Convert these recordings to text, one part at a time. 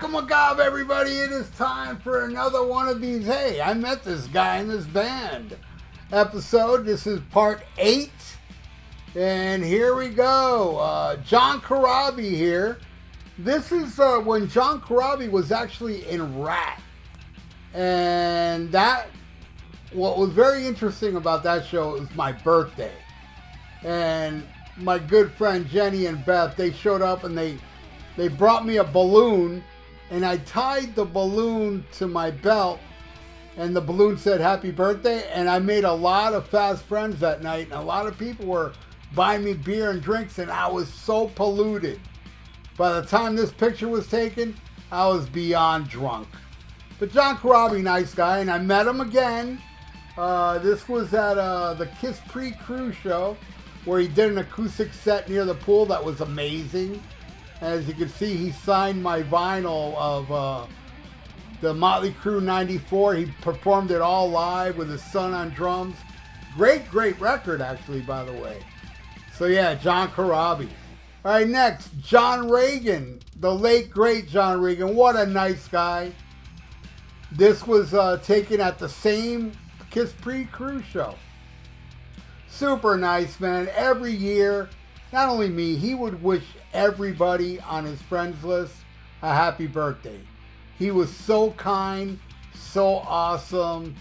Whack-a-macabre, everybody. It is time for another one of these. Hey, I met this guy in this band episode. This is part 8. And here we go. John Corabi here. This is when John Corabi was actually in Rat. And what was very interesting about that show was my birthday. And my good friend Jenny and Beth, they showed up and they brought me a balloon, and I tied the balloon to my belt, and the balloon said happy birthday, and I made a lot of fast friends that night, and a lot of people were buying me beer and drinks, and I was so polluted. By the time this picture was taken, I was beyond drunk. But John Corabi, nice guy, and I met him again. This was at the Kiss Pre-Crew show, where he did an acoustic set near the pool that was amazing. As you can see, he signed my vinyl of the Motley Crue 94. He performed it all live with his son on drums. Great record, actually, by the way. So yeah, John Corabi. All right, next, John Reagan, the late, great John Reagan. What a nice guy. This was taken at the same Kiss Pre-Crew show. Super nice, man. Every year, not only me, he would wish everybody on his friends list a happy birthday. He was so kind, so awesome.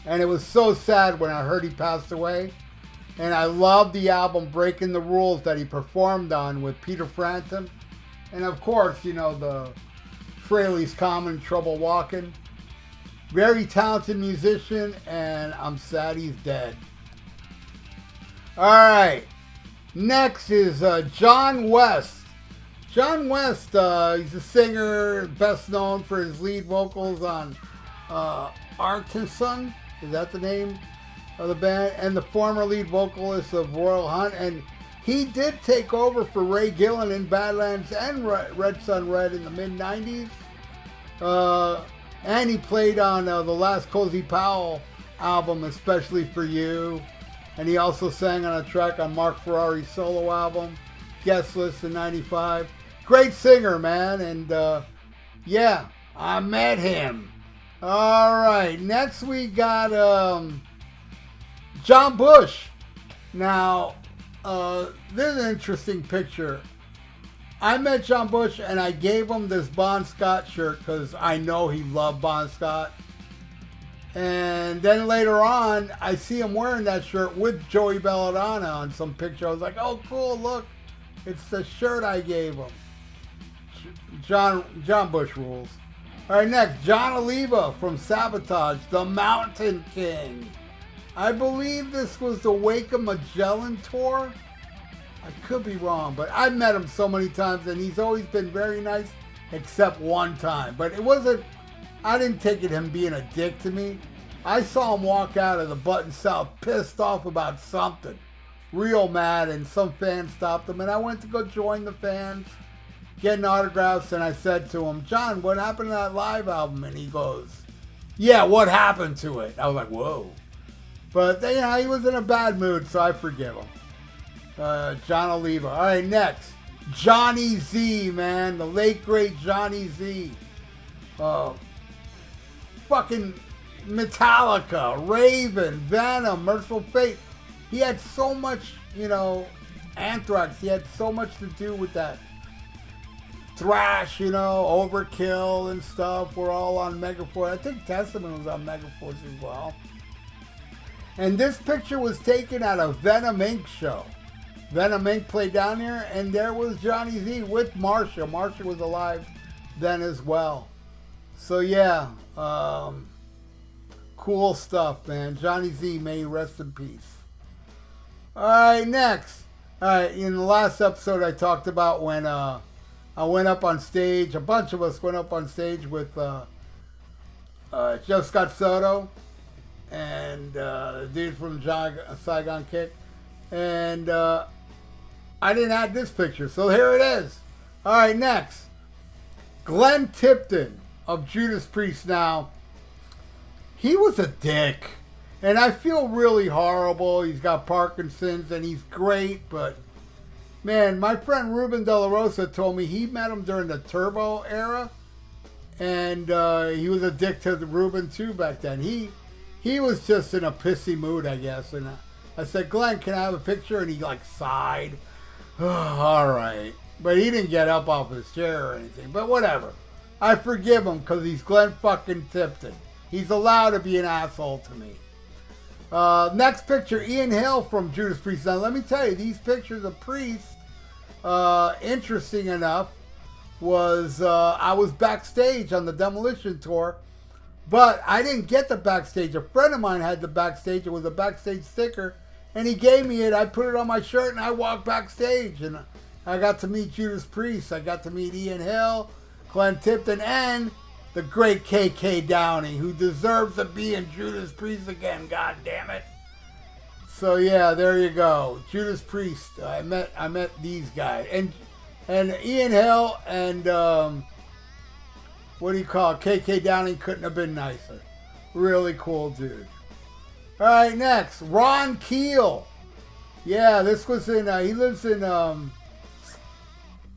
And it was so sad when I heard he passed away. And I loved the album Breaking the Rules that he performed on with Peter Frampton. And of course, you know, the Fraley's Common, Trouble Walking. Very talented musician, and I'm sad he's dead. Alright. Next is John West. John West, he's a singer, best known for his lead vocals on Artisan, is that the name of the band? And the former lead vocalist of Royal Hunt. And he did take over for Ray Gillen in Badlands and Red Sun Red in the mid-90s. And he played on the last Cozy Powell album, Especially for You. And he also sang on a track on Mark Ferrari's solo album, Guest List in 95. Great singer, man. And yeah, I met him. All right, next we got John Bush. Now, this is an interesting picture. I met John Bush and I gave him this Bon Scott shirt because I know he loved Bon Scott. And then later on, I see him wearing that shirt with Joey Belladonna on some picture. I was like, oh, cool, look. It's the shirt I gave him. John Bush rules. All right, next, John Oliva from Sabotage, the Mountain King. I believe this was the Wake of Magellan tour. I could be wrong, but I've met him so many times, and he's always been very nice, except one time. But it wasn't... I didn't take it him being a dick to me. I saw him walk out of the Button South pissed off about something. Real mad, and some fans stopped him. And I went to go join the fans, getting autographs, and I said to him, John, what happened to that live album? And he goes, yeah, what happened to it? I was like, whoa. But, you know, he was in a bad mood, so I forgive him. John Oliva. All right, next. Johnny Z, man. The late, great Johnny Z. Fucking Metallica, Raven, Venom, Merciful Fate. He had so much, you know, Anthrax. He had so much to do with that thrash, you know, Overkill and stuff. We're all on Megaforce. I think Testament was on Megaforce as well. And this picture was taken at a Venom Inc. show. Venom Inc. played down here, and there was Johnny Z with Marsha. Marsha was alive then as well. So yeah, cool stuff, man. Johnny Z, may he rest in peace. Alright, next. Alright, in the last episode I talked about when I went up on stage, a bunch of us went up on stage with Joe Scott Soto and the dude from Saigon Kick. And I didn't add this picture, so here it is. Alright, next. Glenn Tipton of Judas Priest. Now, he was a dick. And I feel really horrible. He's got Parkinson's and he's great, but Man, my friend Ruben De La Rosa told me he met him during the Turbo era. And he was a dick to Ruben too back then. He was just in a pissy mood, I guess. And I said, Glenn, can I have a picture? And he like sighed. All right. But he didn't get up off his chair or anything. But whatever. I forgive him because he's Glenn fucking Tipton. He's allowed to be an asshole to me. Next picture, Ian Hill from Judas Priest. Now, let me tell you, these pictures of Priest, interesting enough, was I was backstage on the Demolition tour, but I didn't get the backstage. A friend of mine had the backstage. It was a backstage sticker, and he gave me it. I put it on my shirt, and I walked backstage, and I got to meet Judas Priest. I got to meet Ian Hill, Glenn Tipton, and the great KK Downey, who deserves to be in Judas Priest again. God damn it! So yeah, there you go, Judas Priest. I met these guys, and Ian Hill and what do you call it? KK Downey couldn't have been nicer. Really cool dude. All right, next, Ron Keel. Yeah, this was in.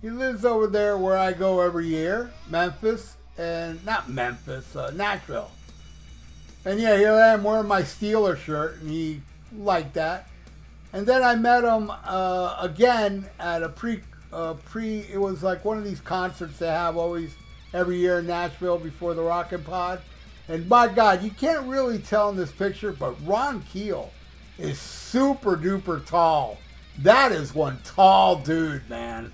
He lives over there where I go every year, Memphis, and not Memphis, Nashville. And yeah, here I am wearing my Steeler shirt, and he liked that. And then I met him again at a it was like one of these concerts they have always every year in Nashville before the Rockin' Pod. And my God, you can't really tell in this picture, but Ron Keel is super duper tall. That is one tall dude, man.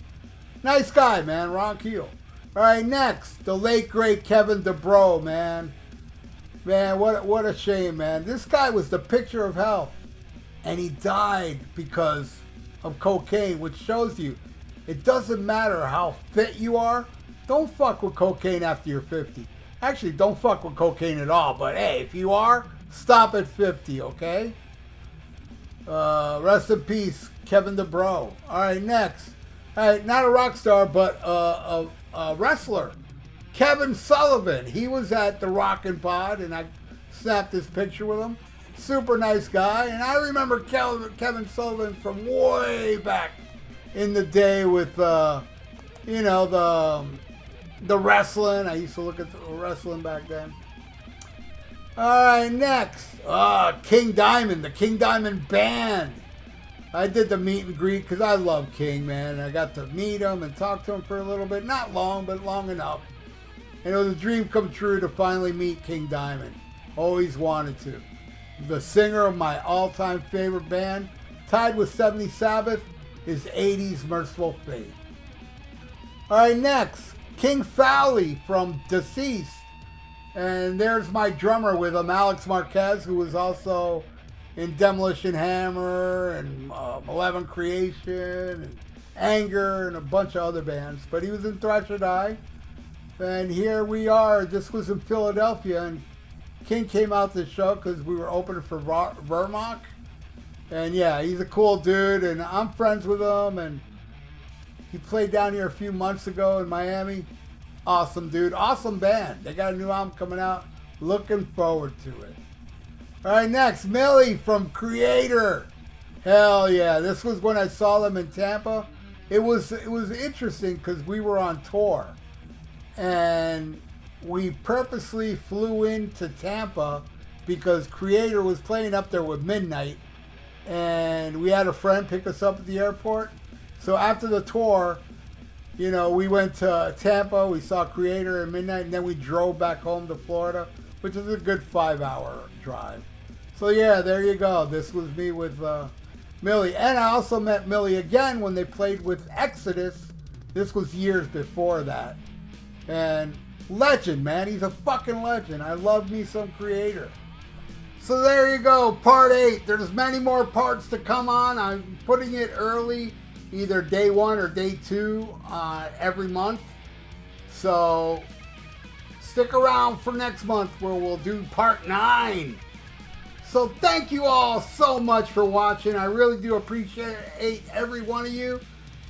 Nice guy, man, Ron Keel. All right, next, the late great Kevin DeBro, man. Man, what a shame, man. This guy was the picture of health, and he died because of cocaine, which shows you it doesn't matter how fit you are. Don't fuck with cocaine after you're 50. Actually, don't fuck with cocaine at all. But hey, if you are, stop at 50, okay? Rest in peace, Kevin DeBro. All right, next. All right, not a rock star, but a wrestler. Kevin Sullivan. He was at the Rockin' Pod, and I snapped this picture with him. Super nice guy. And I remember Kevin Sullivan from way back in the day with, you know, the wrestling. I used to look at the wrestling back then. All right, next. King Diamond, the King Diamond Band. I did the meet and greet because I love King, man. I got to meet him and talk to him for a little bit. Not long, but long enough. And it was a dream come true to finally meet King Diamond. Always wanted to. The singer of my all-time favorite band, tied with 70 Sabbath, is 80s Merciful Fate. All right, next, King Fowley from Deceased. And there's my drummer with him, Alex Marquez, who was also in Demolition Hammer and Malevolent Creation and Anger and a bunch of other bands. But he was in Thrash or Die. And here we are. This was in Philadelphia, and King came out to the show because we were opening for Vermont. And yeah, he's a cool dude, and I'm friends with him, and he played down here a few months ago in Miami. Awesome dude, awesome band. They got a new album coming out. Looking forward to it. All right, next, Millie from Creator. Hell yeah, this was when I saw them in Tampa. It was interesting because we were on tour, and we purposely flew into Tampa because Creator was playing up there with Midnight, and we had a friend pick us up at the airport. So after the tour, you know, we went to Tampa, we saw Creator at Midnight, and then we drove back home to Florida, which is a good 5-hour drive. So yeah, there you go. This was me with Millie. And I also met Millie again when they played with Exodus. This was years before that. And legend, man. He's a fucking legend. I love me some Creator. So there you go, part 8. There's many more parts to come on. I'm putting it early, either day 1 or day 2 every month. So stick around for next month where we'll do part 9. So thank you all so much for watching. I really do appreciate every one of you.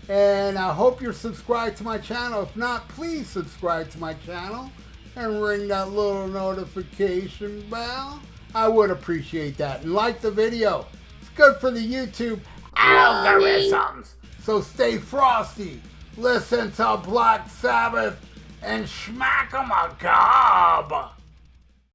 And I hope you're subscribed to my channel. If not, please subscribe to my channel and ring that little notification bell. I would appreciate that. And like the video. It's good for the YouTube algorithms. So stay frosty, listen to Black Sabbath, and smack 'em a cob.